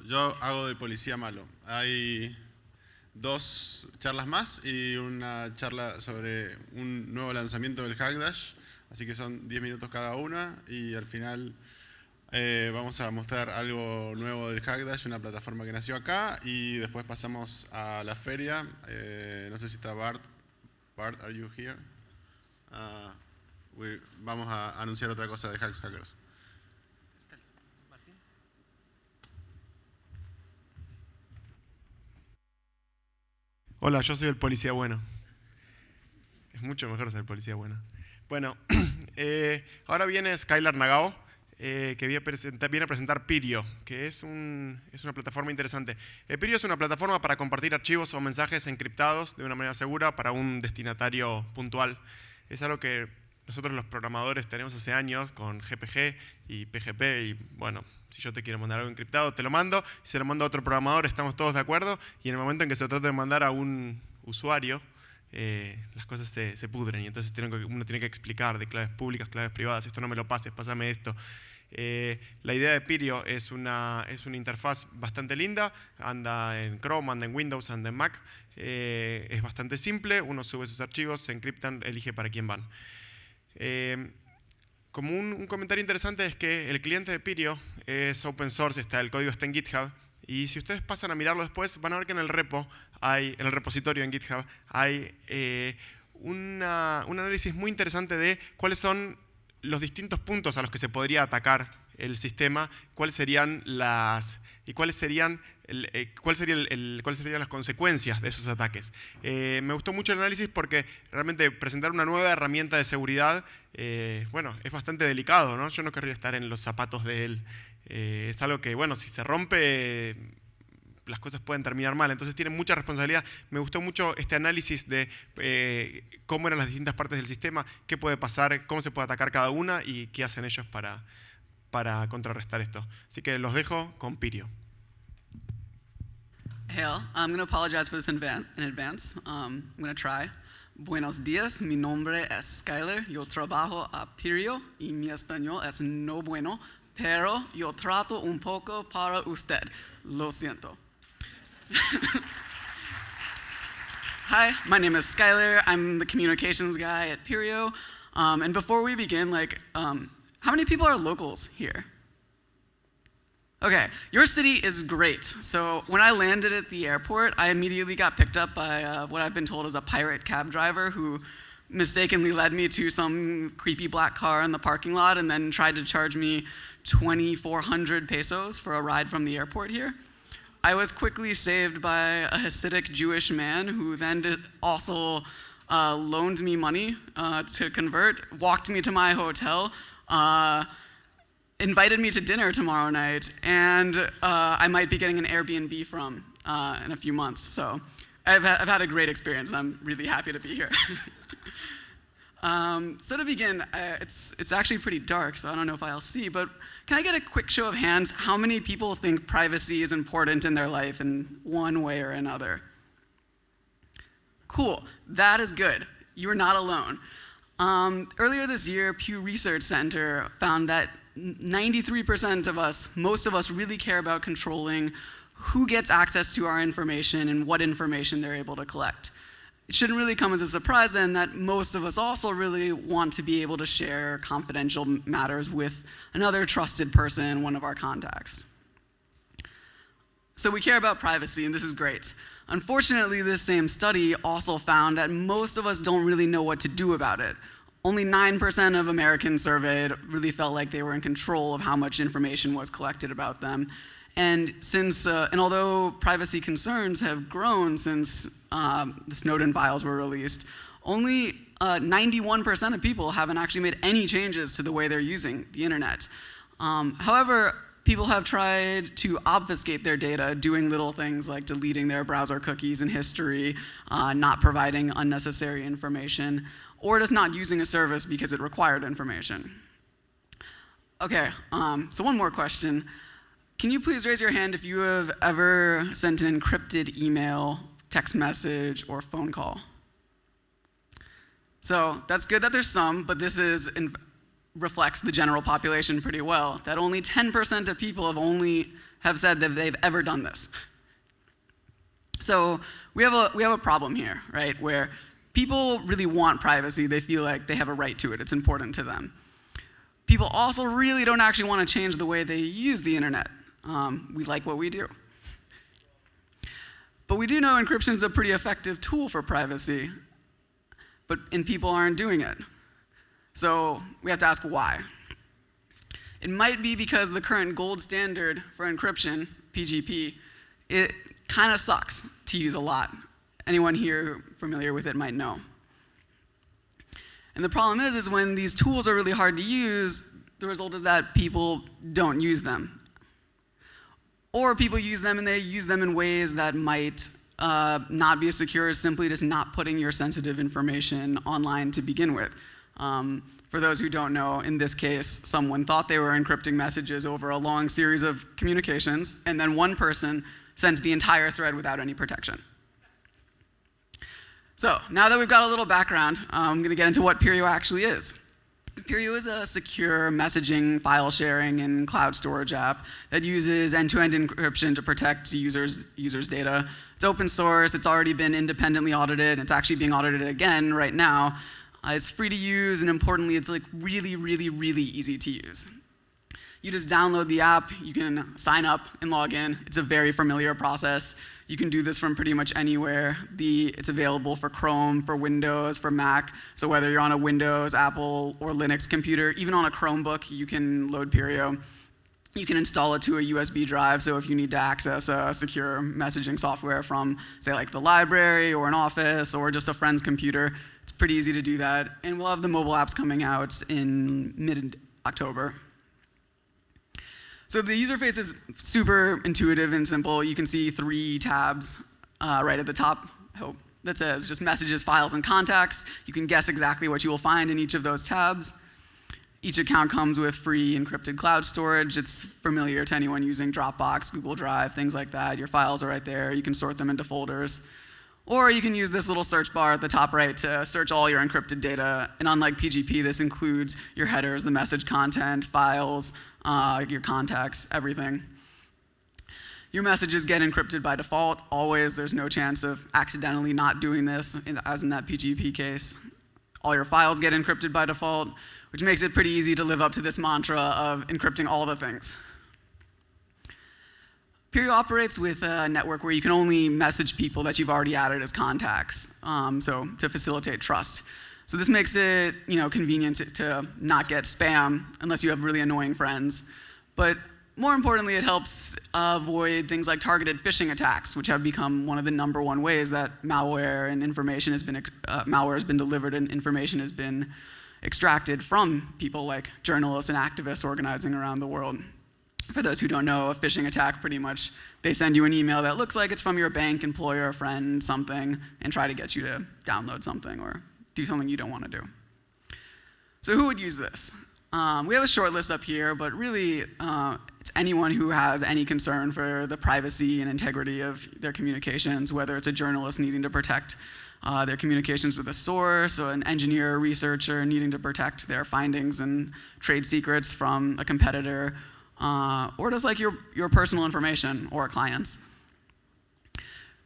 Yo hago de policía malo. Hay 2 charlas más y una charla sobre un nuevo lanzamiento del Hackdash. Así que son 10 minutos cada una y al final vamos a mostrar algo nuevo del Hackdash, una plataforma que nació acá, y después pasamos a la feria. No sé si está Bart. Bart, are you here? Vamos a anunciar otra cosa de Hackers. Hola, yo soy el policía bueno. Es mucho mejor ser policía bueno. Bueno, ahora viene Skylar Nagao, que viene a presentar Peerio, que es una plataforma interesante. Peerio es una plataforma para compartir archivos o mensajes encriptados de una manera segura para un destinatario puntual. Es algo que nosotros los programadores tenemos hace años con GPG y PGP, y bueno, si yo te quiero mandar algo encriptado, te lo mando, si se lo mando a otro programador, estamos todos de acuerdo, y en el momento en que se trata de mandar a un usuario, las cosas se pudren, y entonces uno tiene que explicar de claves públicas, claves privadas, esto no me lo pases, pásame esto. La idea de Peerio es una interfaz bastante linda, anda en Chrome, anda en Windows, anda en Mac, es bastante simple, uno sube sus archivos, se encriptan, elige para quién van. Como un comentario interesante es que el cliente de Peerio es open source, el código está en GitHub, y si ustedes pasan a mirarlo después van a ver que en el repositorio en GitHub hay un análisis muy interesante de cuáles son los distintos puntos a los que se podría atacar el sistema, cuáles serían las consecuencias de esos ataques. Me gustó mucho el análisis porque realmente presentar una nueva herramienta de seguridad, bueno, es bastante delicado, ¿no? Yo no querría estar en los zapatos de él. Es algo que, bueno, si se rompe, las cosas pueden terminar mal, entonces tienen mucha responsabilidad. Me gustó mucho este análisis de cómo eran las distintas partes del sistema, qué puede pasar, cómo se puede atacar cada una y qué hacen ellos para contrarrestar esto. Así que los dejo con Peerio. Hail, I'm going to apologize for this in advance. I'm going to try. Buenos días, mi nombre es Skylar, yo trabajo a Peerio y mi español es no bueno, pero yo trato un poco para usted. Lo siento. Hi, my name is Skylar. I'm the communications guy at Peerio. And before we begin, how many people are locals here? Okay, your city is great. So when I landed at the airport, I immediately got picked up by what I've been told is a pirate cab driver who mistakenly led me to some creepy black car in the parking lot and then tried to charge me 2,400 pesos for a ride from the airport here. I was quickly saved by a Hasidic Jewish man who then also loaned me money to convert, walked me to my hotel, invited me to dinner tomorrow night, and I might be getting an Airbnb from in a few months. So I've had a great experience, and I'm really happy to be here. So to begin, it's actually pretty dark, so I don't know if I'll see, but can I get a quick show of hands? How many people think privacy is important in their life in one way or another? Cool, that is good. You are not alone. Earlier this year, Pew Research Center found that 93% of us, most of us, really care about controlling who gets access to our information and what information they're able to collect. It shouldn't really come as a surprise then that most of us also really want to be able to share confidential matters with another trusted person, one of our contacts. So we care about privacy, and this is great. Unfortunately, this same study also found that most of us don't really know what to do about it. Only 9% of Americans surveyed really felt like they were in control of how much information was collected about them. And although privacy concerns have grown since the Snowden files were released, only 91% of people haven't actually made any changes to the way they're using the internet. However, people have tried to obfuscate their data, doing little things like deleting their browser cookies and history, not providing unnecessary information, or just not using a service because it required information. Okay, so one more question. Can you please raise your hand if you have ever sent an encrypted email, text message, or phone call? So that's good that there's some, but this reflects the general population pretty well, that only 10% of people have only have said that they've ever done this. So we have a problem here, right? Where people really want privacy. They feel like they have a right to it. It's important to them. People also really don't actually want to change the way they use the internet. We like what we do. But we do know encryption is a pretty effective tool for privacy, and people aren't doing it. So we have to ask why. It might be because the current gold standard for encryption, PGP, it kind of sucks to use a lot. Anyone here familiar with it might know. And the problem is when these tools are really hard to use, the result is that people don't use them. Or people use them and they use them in ways that might not be as secure as simply just not putting your sensitive information online to begin with. For those who don't know, in this case, someone thought they were encrypting messages over a long series of communications, and then one person sent the entire thread without any protection. So now that we've got a little background, I'm going to get into what Peerio actually is. Peerio is a secure messaging, file sharing, and cloud storage app that uses end-to-end encryption to protect users' data. It's open source, it's already been independently audited, it's actually being audited again right now. It's free to use, and importantly, it's like really, really, really easy to use. You just download the app, you can sign up and log in. It's a very familiar process. You can do this from pretty much anywhere. It's available for Chrome, for Windows, for Mac. So whether you're on a Windows, Apple, or Linux computer, even on a Chromebook, you can load Peerio. You can install it to a USB drive, so if you need to access a secure messaging software from, say, like the library or an office or just a friend's computer, it's pretty easy to do that. And we'll have the mobile apps coming out in mid-October. So the user face is super intuitive and simple. You can see 3 tabs right at the top, I hope, that says just messages, files, and contacts. You can guess exactly what you will find in each of those tabs. Each account comes with free encrypted cloud storage. It's familiar to anyone using Dropbox, Google Drive, things like that. Your files are right there. You can sort them into folders. Or you can use this little search bar at the top right to search all your encrypted data. And unlike PGP, this includes your headers, the message content, files, your contacts, everything. Your messages get encrypted by default, always. There's no chance of accidentally not doing this, as in that PGP case. All your files get encrypted by default, which makes it pretty easy to live up to this mantra of encrypting all the things. Peerio operates with a network where you can only message people that you've already added as contacts, so to facilitate trust. So this makes it convenient to not get spam unless you have really annoying friends. But more importantly, it helps avoid things like targeted phishing attacks, which have become one of the #1 ways that malware and information has been malware has been delivered and information has been extracted from people like journalists and activists organizing around the world. For those who don't know, a phishing attack, pretty much, they send you an email that looks like it's from your bank, employer, friend, something, and try to get you to download something or do something you don't want to do. So who would use this? We have a short list up here, but really it's anyone who has any concern for the privacy and integrity of their communications, whether it's a journalist needing to protect their communications with a source, or an engineer or researcher needing to protect their findings and trade secrets from a competitor, or just like your personal information or clients.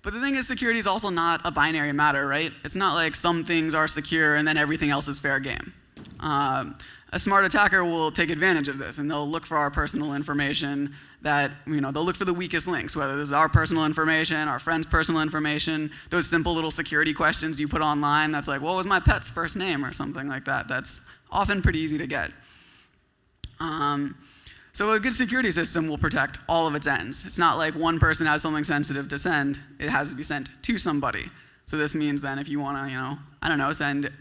But the thing is, security is also not a binary matter, right? It's not like some things are secure and then everything else is fair game. A smart attacker will take advantage of this, and they'll look for our personal information they'll look for the weakest links, whether this is our personal information, our friend's personal information, those simple little security questions you put online that's like, what was my pet's first name, or something like that. That's often pretty easy to get. So a good security system will protect all of its ends. It's not like one person has something sensitive to send. It has to be sent to somebody. So this means then if you want to,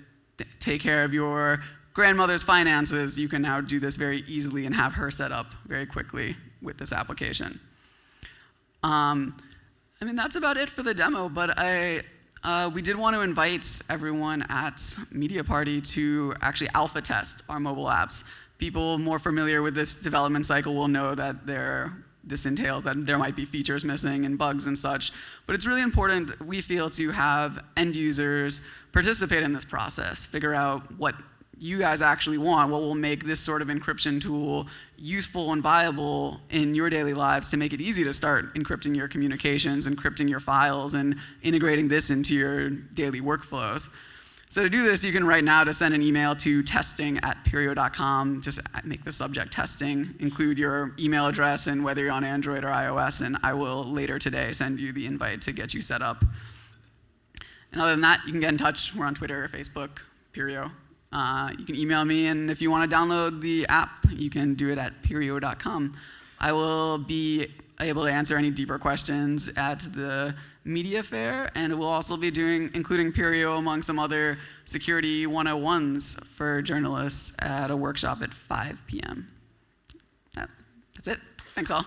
take care of your grandmother's finances, you can now do this very easily and have her set up very quickly with this application. That's about it for the demo, but we did want to invite everyone at Media Party to actually alpha test our mobile apps. People more familiar with this development cycle will know that this entails that there might be features missing and bugs and such, but it's really important, we feel, to have end users participate in this process, figure out what you guys actually want, what will make this sort of encryption tool useful and viable in your daily lives to make it easy to start encrypting your communications, encrypting your files, and integrating this into your daily workflows. So to do this, you can right now to send an email to testing@peerio.com. Just make the subject testing, include your email address and whether you're on Android or iOS, and I will later today send you the invite to get you set up. And other than that, you can get in touch. We're on Twitter, Facebook, Peerio. You can email me, and if you want to download the app, you can do it at peerio.com. I will be able to answer any deeper questions at the media fair, and we'll also be including Peerio among some other security 101s for journalists at a workshop at 5 p.m. That's it. Thanks all.